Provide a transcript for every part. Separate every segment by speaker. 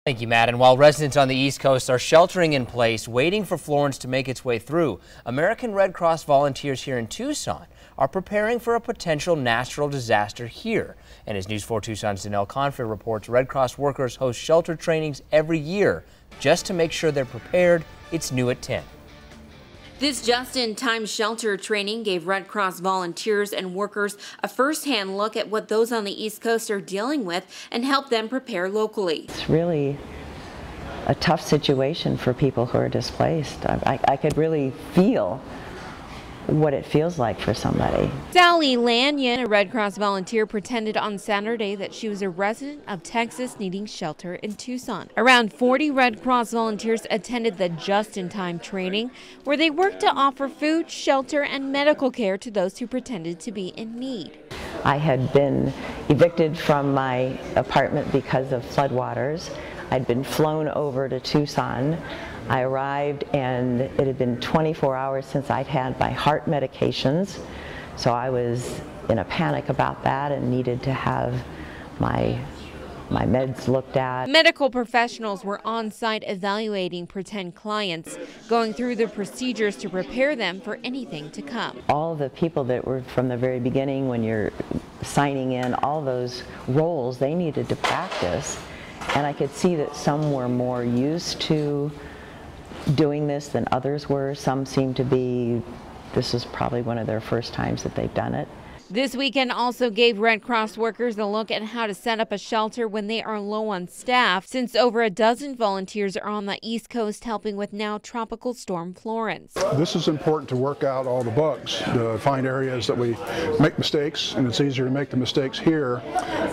Speaker 1: Thank you, Matt. And while residents on the East Coast are sheltering in place, waiting for Florence to make its way through, American Red Cross volunteers here in Tucson are preparing for a potential natural disaster here. And as News 4 Tucson's Danelle Confer reports, Red Cross workers host shelter trainings every year just to make sure they're prepared. It's new at 10.
Speaker 2: This just-in-time shelter training gave Red Cross volunteers and workers a first-hand look at what those on the East Coast are dealing with and help them prepare locally.
Speaker 3: It's really a tough situation for people who are displaced. I could really feel what it feels like for somebody.
Speaker 2: Sally Lanyon, a Red Cross volunteer, pretended on Saturday that she was a resident of Texas needing shelter in Tucson. Around 40 Red Cross volunteers attended the just-in-time training, where they worked to offer food, shelter, and medical care to those who pretended to be in need.
Speaker 3: I had been evicted from my apartment because of floodwaters. I'd been flown over to Tucson. I arrived and it had been 24 hours since I'd had my heart medications, so I was in a panic about that and needed to have my meds looked at.
Speaker 2: Medical professionals were on site evaluating pretend clients, going through the procedures to prepare them for anything to come.
Speaker 3: All the people that were from the very beginning, when you're signing in, all those roles, they needed to practice, and I could see that some were more used to doing this than others were. Some seemed to be, this is probably one of their first times that they've done it.
Speaker 2: This weekend also gave Red Cross workers a look at how to set up a shelter when they are low on staff, since over a dozen volunteers are on the East Coast helping with now Tropical Storm Florence.
Speaker 4: This is important to work out all the bugs, to find areas that we make mistakes, and it's easier to make the mistakes here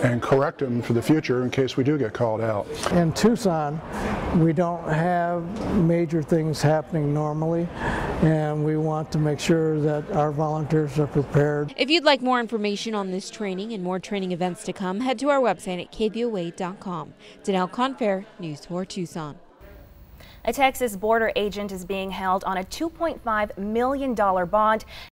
Speaker 4: and correct them for the future in case we do get called out.
Speaker 5: In Tucson, we don't have major things happening normally, and we want to make sure that our volunteers are prepared.
Speaker 2: If you'd like more information on this training and more training events to come, head to our website at KVOA.com. Danelle Confer, News 4 Tucson.
Speaker 6: A Texas border agent is being held on a $2.5 million bond